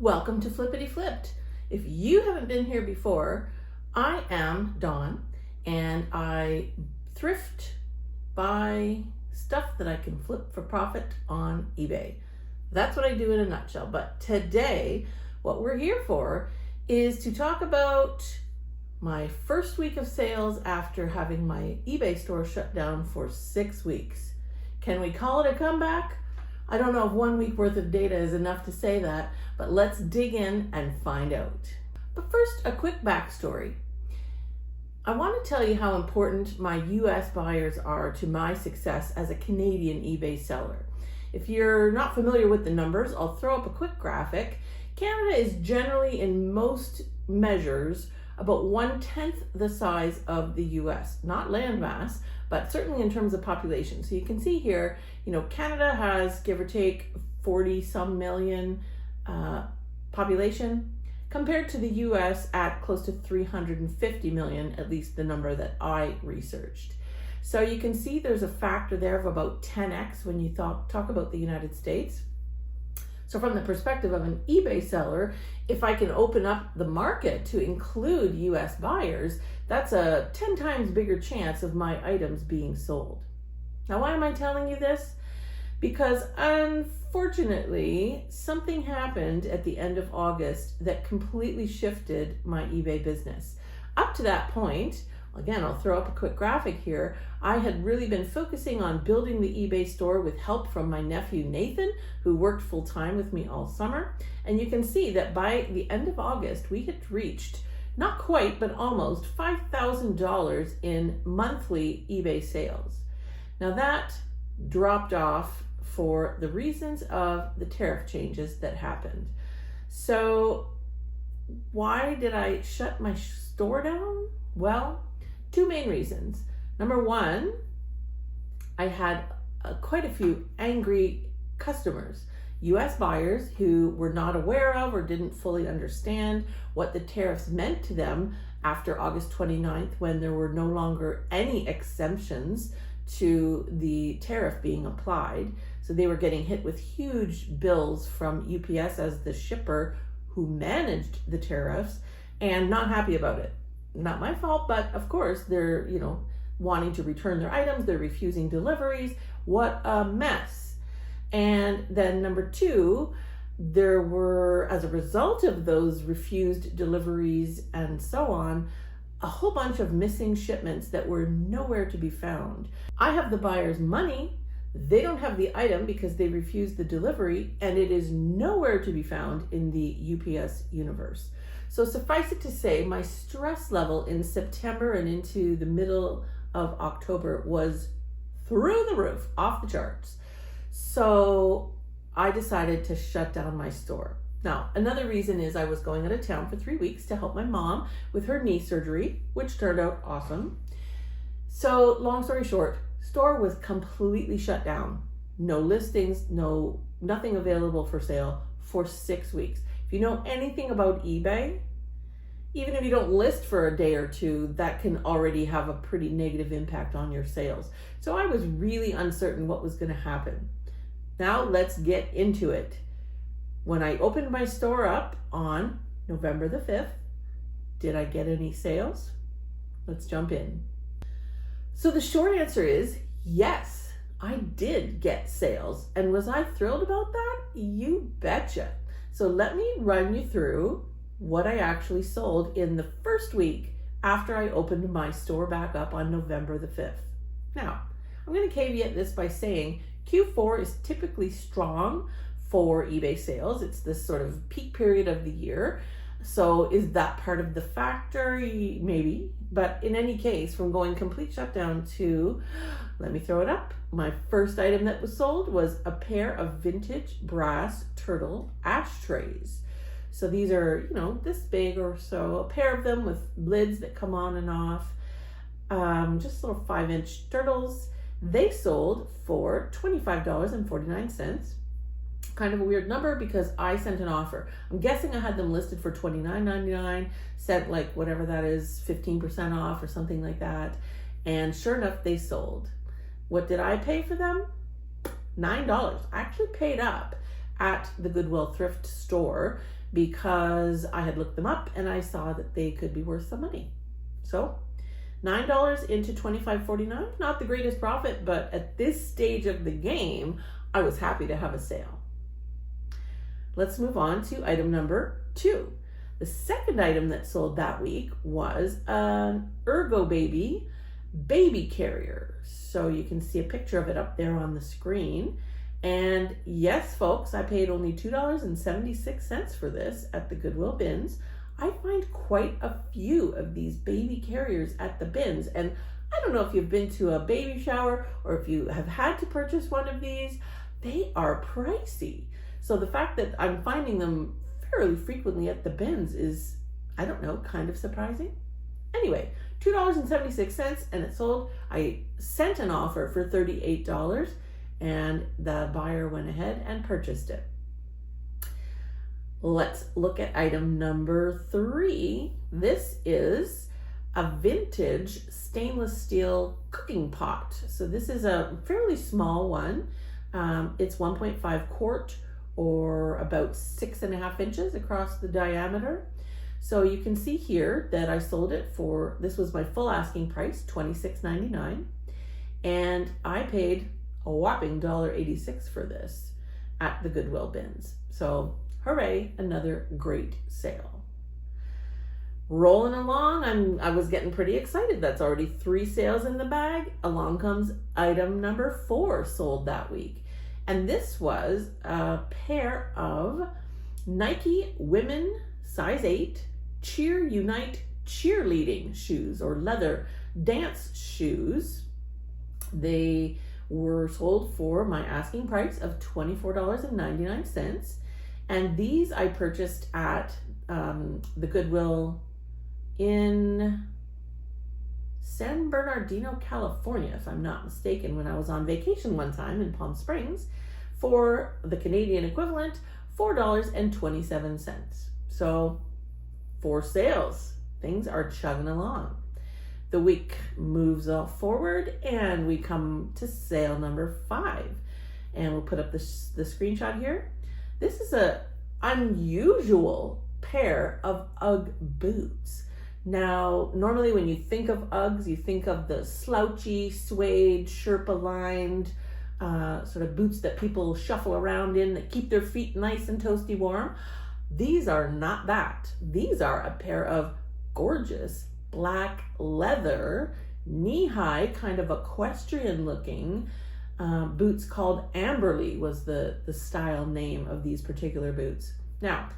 Welcome to Flippity Flipped. If you haven't been here before, I am Dawn and I thrift, buy stuff that I can flip for profit on eBay. That's what I do in a nutshell. But today, what we're here for is to talk about my first week of sales after having my eBay store shut down for 6 weeks. Can we call it a comeback? I don't know if 1 week worth of data is enough to say that, but let's dig in and find out. But first, a quick backstory. I want to tell you how important my US buyers are to my success as a Canadian eBay seller. If you're not familiar with the numbers, I'll throw up a quick graphic. Canada is generally, in most measures, about 1/10 the size of the US, not landmass, but certainly in terms of population. So you can see here, Canada has, give or take, 40 some million population compared to the US at close to 350 million, at least the number that I researched. So you can see there's a factor there of about 10x when you talk about the United States. So from the perspective of an eBay seller, if I can open up the market to include US buyers, that's a 10 times bigger chance of my items being sold. Now, why am I telling you this? Because unfortunately, something happened at the end of August that completely shifted my eBay business. Up to that point, again, I'll throw up a quick graphic here, I had really been focusing on building the eBay store with help from my nephew Nathan, who worked full-time with me all summer. And you can see that by the end of August, we had reached, not quite, but almost $5,000 in monthly eBay sales. Now that dropped off for the reasons of the tariff changes that happened. So why did I shut my store down? Well, two main reasons. Number one, I had quite a few angry customers, US buyers who were not aware of or didn't fully understand what the tariffs meant to them after August 29th, when there were no longer any exemptions to the tariff being applied. So they were getting hit with huge bills from UPS as the shipper who managed the tariffs and not happy about it. Not my fault, but of course they're, wanting to return their items. They're refusing deliveries. What a mess. And then number two, there were, as a result of those refused deliveries and so on, a whole bunch of missing shipments that were nowhere to be found. I have the buyer's money. They don't have the item because they refused the delivery, and it is nowhere to be found in the UPS universe. So suffice it to say, my stress level in September and into the middle of October was through the roof, off the charts. So I decided to shut down my store. Now, another reason is I was going out of town for 3 weeks to help my mom with her knee surgery, which turned out awesome. So long story short, store was completely shut down. No listings, nothing available for sale for 6 weeks. If you know anything about eBay, even if you don't list for a day or two, that can already have a pretty negative impact on your sales. So I was really uncertain what was going to happen. Now let's get into it. When I opened my store up on November the 5th, did I get any sales? Let's jump in. So the short answer is yes, I did get sales. And was I thrilled about that? You betcha. So let me run you through what I actually sold in the first week after I opened my store back up on November the 5th. Now, I'm going to caveat this by saying Q4 is typically strong for eBay sales. It's this sort of peak period of the year. So is that part of the factor? Maybe. But in any case, from going complete shutdown to, let me throw it up, my first item that was sold was a pair of vintage brass turtle ashtrays. So these are, this big or so, a pair of them with lids that come on and off, just little 5-inch turtles. They sold for $25.49. Kind of a weird number because I sent an offer. I'm guessing I had them listed for $29.99, sent like whatever that is, 15% off or something like that. And sure enough, they sold. What did I pay for them? $9. I actually paid up at the Goodwill thrift store because I had looked them up and I saw that they could be worth some money. So $9 into $25.49, not the greatest profit, but at this stage of the game, I was happy to have a sale. Let's move on to item number 2. The second item that sold that week was an Ergo baby carrier. So you can see a picture of it up there on the screen. And yes, folks, I paid only $2.76 for this at the Goodwill bins. I find quite a few of these baby carriers at the bins. And I don't know if you've been to a baby shower or if you have had to purchase one of these, they are pricey. So the fact that I'm finding them fairly frequently at the bins is, I don't know, kind of surprising. Anyway, $2.76 and it sold. I sent an offer for $38 and the buyer went ahead and purchased it. Let's look at item number 3. This is a vintage stainless steel cooking pot. So this is a fairly small one. It's 1.5 quart or about 6.5 inches across the diameter. So you can see here that I sold it for, this was my full asking price, $26.99. And I paid a whopping $1.86 for this at the Goodwill bins. So hooray, another great sale. Rolling along, I was getting pretty excited. That's already 3 sales in the bag. Along comes item number 4 sold that week. And this was a pair of Nike women size 8 Cheer Unite cheerleading shoes or leather dance shoes. They were sold for my asking price of $24.99. And these I purchased at the Goodwill in San Bernardino, California, if I'm not mistaken, when I was on vacation one time in Palm Springs for the Canadian equivalent, $4.27. So 4 sales. Things are chugging along. The week moves forward and we come to sale number 5. And we'll put up the screenshot here. This is a unusual pair of UGG boots. Now, normally when you think of Uggs, you think of the slouchy, suede, Sherpa-lined sort of boots that people shuffle around in that keep their feet nice and toasty warm. These are not that. These are a pair of gorgeous black leather, knee-high, kind of equestrian-looking boots called Amberley was the style name of these particular boots. Now,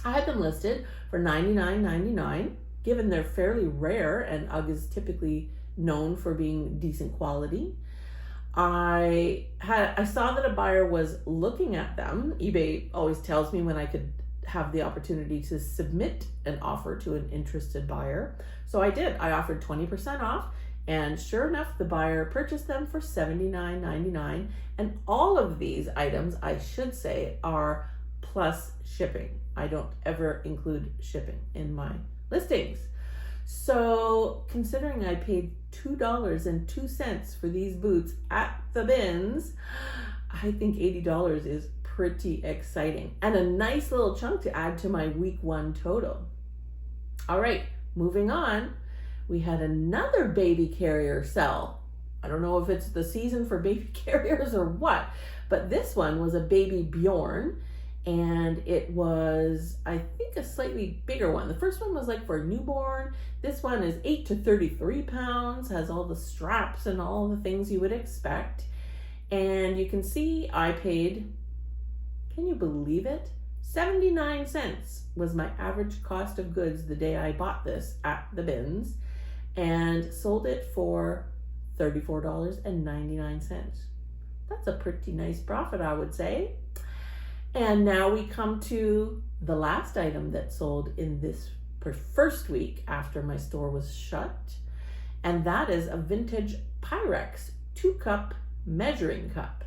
I had them listed for $99.99. Given they're fairly rare and UGG is typically known for being decent quality, I saw that a buyer was looking at them. eBay always tells me when I could have the opportunity to submit an offer to an interested buyer. So I did. I offered 20% off, and sure enough, the buyer purchased them for $79.99. And all of these items, I should say, are plus shipping. I don't ever include shipping in my listings. So considering I paid $2.02 for these boots at the bins, I think $80 is pretty exciting and a nice little chunk to add to my week 1 total. All right, moving on. We had another baby carrier sell. I don't know if it's the season for baby carriers or what, but this one was a baby Bjorn. And it was, I think, a slightly bigger one. The first one was like for a newborn. This one is 8 to 33 pounds, has all the straps and all the things you would expect. And you can see I paid, can you believe it? 79 cents was my average cost of goods the day I bought this at the bins, and sold it for $34.99. That's a pretty nice profit, I would say. And now we come to the last item that sold in this first week after my store was shut. And that is a vintage Pyrex 2-cup measuring cup.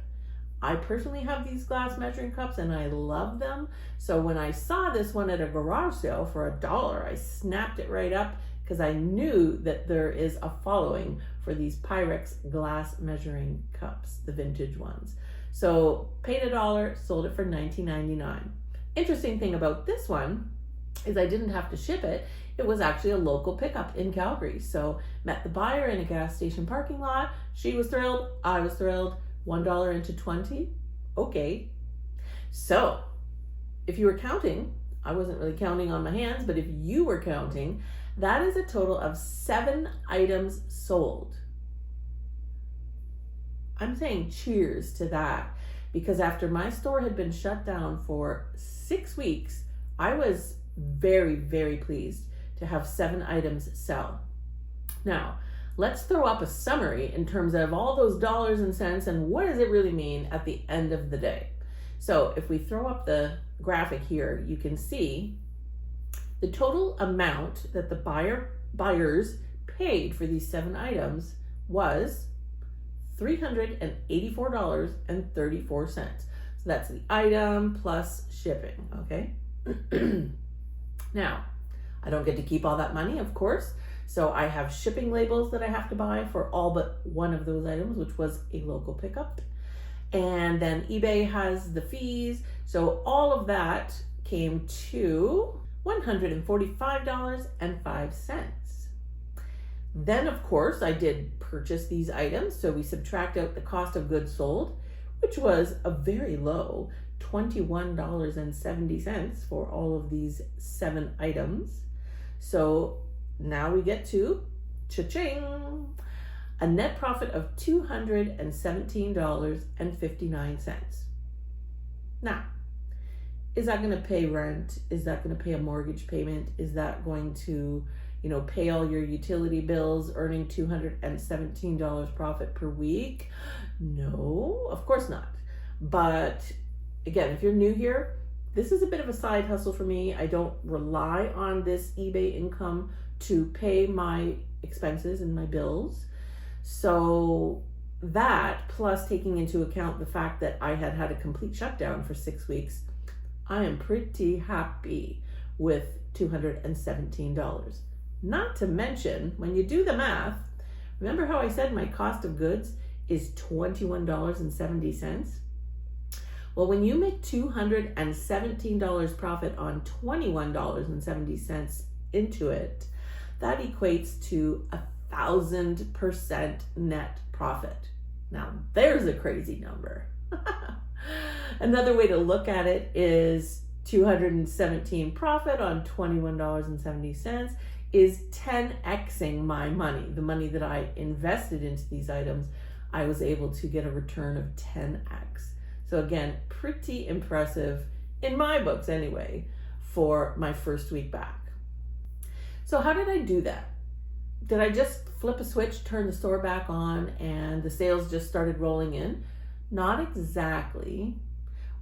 I personally have these glass measuring cups and I love them. So when I saw this one at a garage sale for $1, I snapped it right up because I knew that there is a following for these Pyrex glass measuring cups, the vintage ones. So paid $1, sold it for $19.99. Interesting thing about this one is I didn't have to ship it. It was actually a local pickup in Calgary. So met the buyer in a gas station parking lot. She was thrilled. I was thrilled. $1 into 20. Okay. So if you were counting, I wasn't really counting on my hands, but if you were counting, that is a total of 7 items sold. I'm saying cheers to that, because after my store had been shut down for 6 weeks, I was very, very pleased to have 7 items sell. Now, let's throw up a summary in terms of all those dollars and cents and what does it really mean at the end of the day. So if we throw up the graphic here, you can see the total amount that the buyers paid for these 7 items was $384.34. So that's the item plus shipping, okay? Now, I don't get to keep all that money, of course. So I have shipping labels that I have to buy for all but one of those items, which was a local pickup. And then eBay has the fees. So all of that came to $145.05. Then, of course, I did purchase these items. So we subtract out the cost of goods sold, which was a very low $21.70 for all of these 7 items. So now we get to cha-ching, a net profit of $217.59. Now, is that going to pay rent? Is that going to pay a mortgage payment? Is that going to, pay all your utility bills, earning $217 profit per week? No, of course not. But again, if you're new here, this is a bit of a side hustle for me. I don't rely on this eBay income to pay my expenses and my bills. So that, plus taking into account the fact that I had had a complete shutdown for 6 weeks, I am pretty happy with $217. Not to mention, when you do the math, remember how I said my cost of goods is $21.70? Well, when you make $217 profit on $21.70 into it, that equates to 1,000% net profit. Now, there's a crazy number. Another way to look at it is 217 profit on $21.70 is 10xing my money. The money that I invested into these items, I was able to get a return of 10x. So again, pretty impressive in my books anyway, for my first week back. So how did I do that? Did I just flip a switch, turn the store back on, and the sales just started rolling in? Not exactly.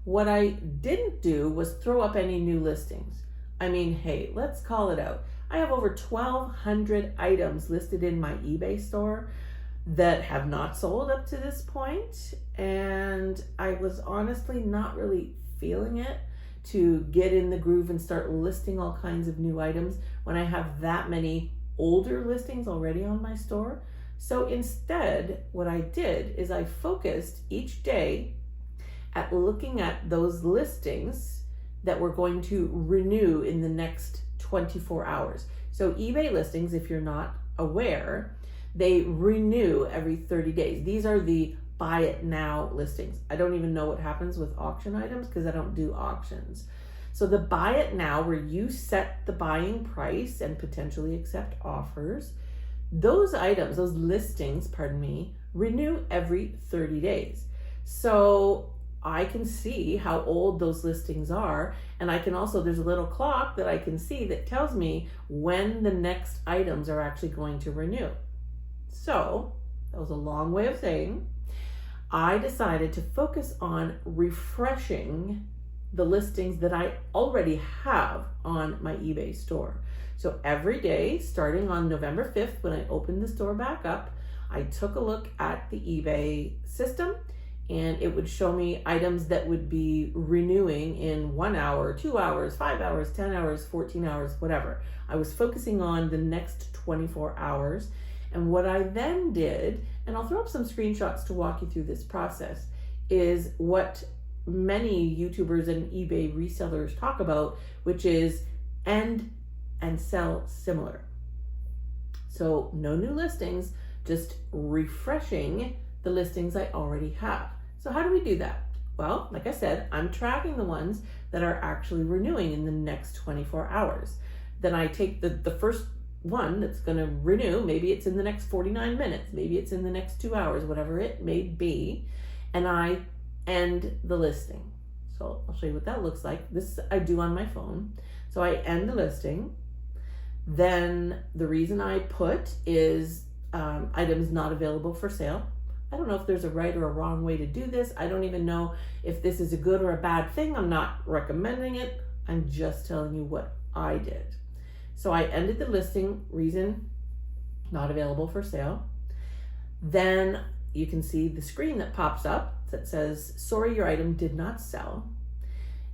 What I didn't do was throw up any new listings. I mean, hey, let's call it out. I have over 1,200 items listed in my eBay store that have not sold up to this point, and I was honestly not really feeling it to get in the groove and start listing all kinds of new items when I have that many older listings already on my store. So instead, what I did is I focused each day at looking at those listings that were going to renew in the next 24 hours. So eBay listings, if you're not aware, they renew every 30 days. These are the buy it now listings. I don't even know what happens with auction items because I don't do auctions. So the buy it now, where you set the buying price and potentially accept offers, those items, those listings, renew every 30 days. So I can see how old those listings are, and I can also, there's a little clock that I can see that tells me when the next items are actually going to renew. So that was a long way of saying I decided to focus on refreshing the listings that I already have on my eBay store. So every day, starting on November 5th, when I opened the store back up, I took a look at the eBay system, and it would show me items that would be renewing in 1 hour, 2 hours, 5 hours, 10 hours, 14 hours, whatever. I was focusing on the next 24 hours. And what I then did, and I'll throw up some screenshots to walk you through this process, is what many YouTubers and eBay resellers talk about, which is end and sell similar. So no new listings, just refreshing the listings I already have. So how do we do that? Well, like I said, I'm tracking the ones that are actually renewing in the next 24 hours. Then I take the first one that's going to renew, maybe it's in the next 49 minutes, maybe it's in the next 2 hours, whatever it may be, and I end the listing. So I'll show you what that looks like. This I do on my phone. So I end the listing. Then the reason I put is items not available for sale. I don't know if there's a right or a wrong way to do this. I don't even know if this is a good or a bad thing. I'm not recommending it. I'm just telling you what I did. So I ended the listing, reason not available for sale. Then you can see the screen that pops up that says, sorry, your item did not sell.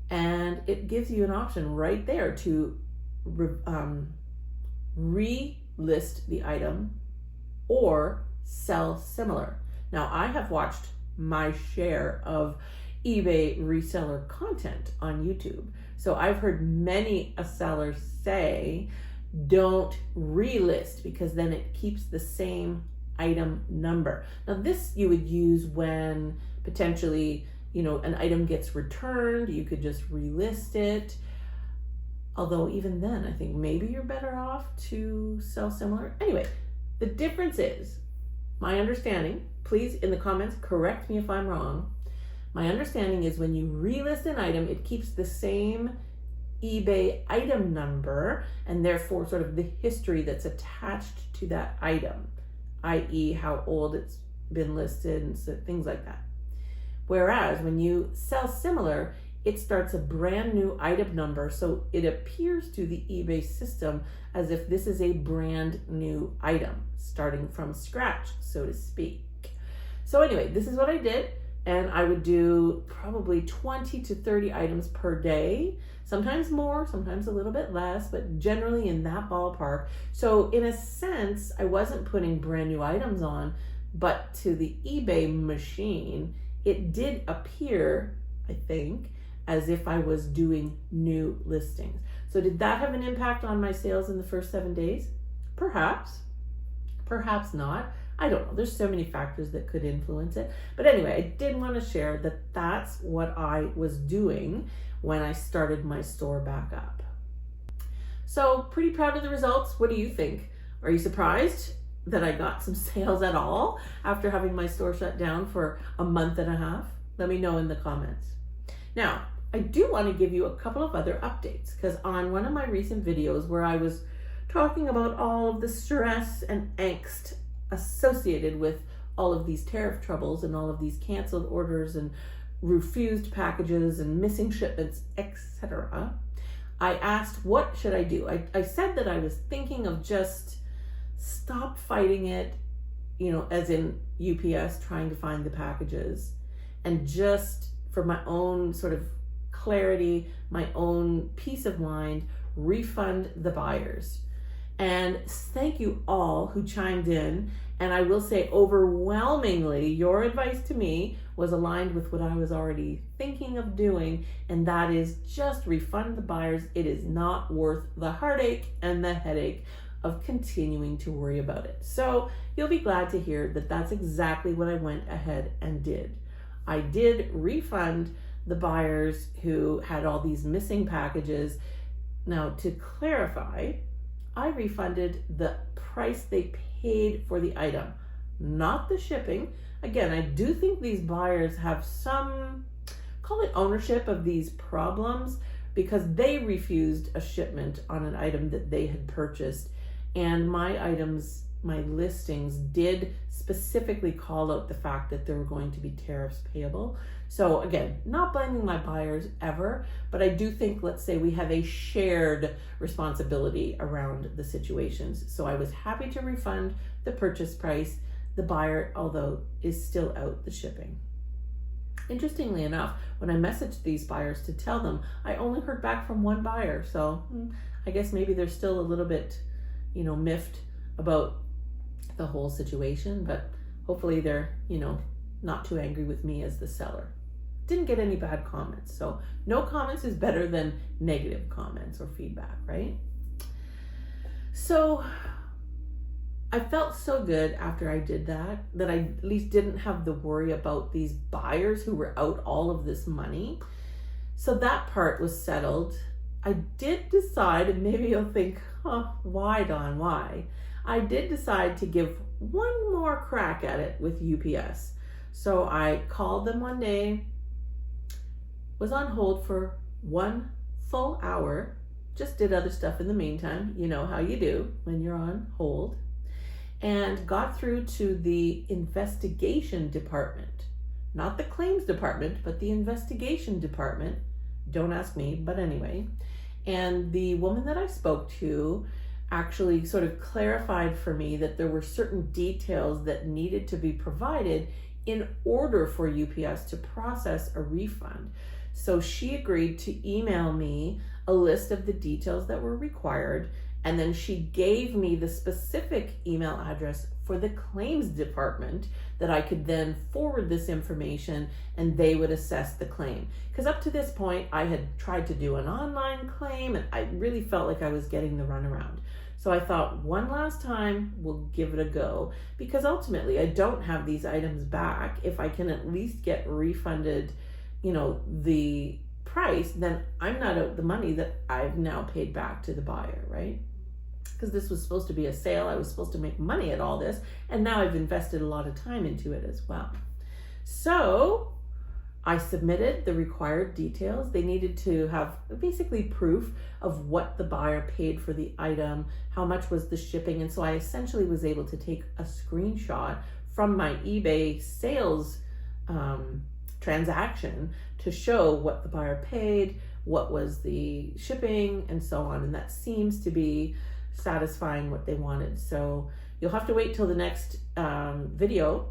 And it gives you an option right there to relist the item or sell similar. Now, I have watched my share of eBay reseller content on YouTube. So I've heard many a seller say, don't relist because then it keeps the same item number. Now this you would use when potentially, an item gets returned, you could just relist it. Although even then, I think maybe you're better off to sell similar. Anyway, the difference is, my understanding, please in the comments correct me if I'm wrong, my understanding is when you relist an item, it keeps the same eBay item number and therefore sort of the history that's attached to that item, i.e. how old it's been listed and so, things like that. Whereas when you sell similar, it starts a brand new item number, so it appears to the eBay system as if this is a brand new item, starting from scratch, so to speak. So anyway, this is what I did, and I would do probably 20 to 30 items per day, sometimes more, sometimes a little bit less, but generally in that ballpark. So in a sense, I wasn't putting brand new items on, but to the eBay machine, it did appear, I think, as if I was doing new listings. So did that have an impact on my sales in the first 7 days? Perhaps, perhaps not. I don't know. There's so many factors that could influence it. But anyway, I did want to share that that's what I was doing when I started my store back up. So pretty proud of the results. What do you think? Are you surprised that I got some sales at all after having my store shut down for a month and a half? Let me know in the comments. Now, I do want to give you a couple of other updates because on one of my recent videos where I was talking about all of the stress and angst associated with all of these tariff troubles and all of these canceled orders and refused packages and missing shipments, etc., I asked, what should I do? I said that I was thinking of just stop fighting it, as in UPS trying to find the packages, and just for my own sort of clarity, my own peace of mind, refund the buyers. And thank you all who chimed in. And I will say overwhelmingly, your advice to me was aligned with what I was already thinking of doing. And that is just refund the buyers. It is not worth the heartache and the headache of continuing to worry about it. So you'll be glad to hear that that's exactly what I went ahead and did. I did refund the buyers who had all these missing packages. Now, to clarify, I refunded the price they paid for the item, not the shipping. Again, I do think these buyers have some, call it ownership of these problems, because they refused a shipment on an item that they had purchased. And my items, my listings did specifically call out the fact that there were going to be tariffs payable. So again, not blaming my buyers ever, but I do think, let's say we have a shared responsibility around the situations. So I was happy to refund the purchase price. The buyer, although, is still out the shipping. Interestingly enough, when I messaged these buyers to tell them, I only heard back from one buyer. So I guess maybe they're still a little bit, miffed about the whole situation, but hopefully they're, not too angry with me as the seller. didn't get any bad comments. So no comments is better than negative comments or feedback, right? So I felt so good after I did that I at least didn't have the worry about these buyers who were out all of this money. So that part was settled. I did decide, and maybe you'll think, why, Dawn, why? I did decide to give one more crack at it with UPS. So I called them one day, was on hold for 1 full hour, just did other stuff in the meantime, you know how you do when you're on hold, and got through to the investigation department. Not the claims department, but the investigation department. Don't ask me, but anyway. And the woman that I spoke to actually sort of clarified for me that there were certain details that needed to be provided in order for UPS to process a refund. So she agreed to email me a list of the details that were required, and then she gave me the specific email address for the claims department that I could then forward this information and they would assess the claim. Because up to this point, I had tried to do an online claim and I really felt like I was getting the runaround. So I thought, one last time, we'll give it a go, because ultimately I don't have these items back. If I can at least get refunded, the price, then I'm not out the money that I've now paid back to the buyer, right? Because this was supposed to be a sale. I was supposed to make money at all this, and now I've invested a lot of time into it as well. So I submitted the required details. They needed to have basically proof of what the buyer paid for the item, how much was the shipping, and so I essentially was able to take a screenshot from my eBay sales transaction to show what the buyer paid, what was the shipping, and so on. And that seems to be satisfying what they wanted. So you'll have to wait till the next video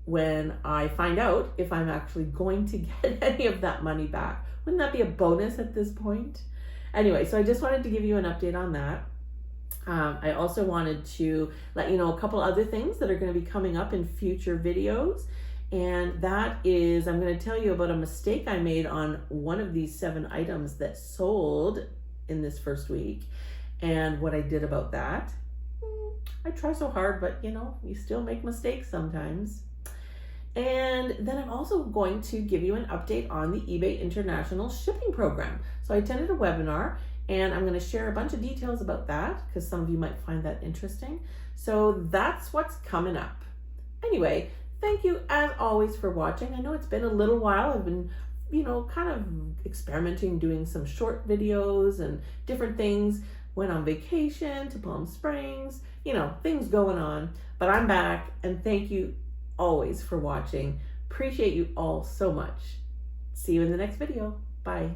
when I find out if I'm actually going to get any of that money back. Wouldn't that be a bonus at this point? Anyway, so I just wanted to give you an update on that. I also wanted to let you know a couple other things that are going to be coming up in future videos. And that is, I'm going to tell you about a mistake I made on one of these 7 items that sold in this first week and what I did about that. I try so hard, but you still make mistakes sometimes. And then I'm also going to give you an update on the eBay International Shipping Program. So I attended a webinar and I'm going to share a bunch of details about that because some of you might find that interesting. So that's what's coming up. Anyway, thank you as always for watching. I know it's been a little while. I've been, kind of experimenting, doing some short videos and different things. Went on vacation to Palm Springs, things going on. But I'm back, and thank you always for watching. Appreciate you all so much. See you in the next video. Bye.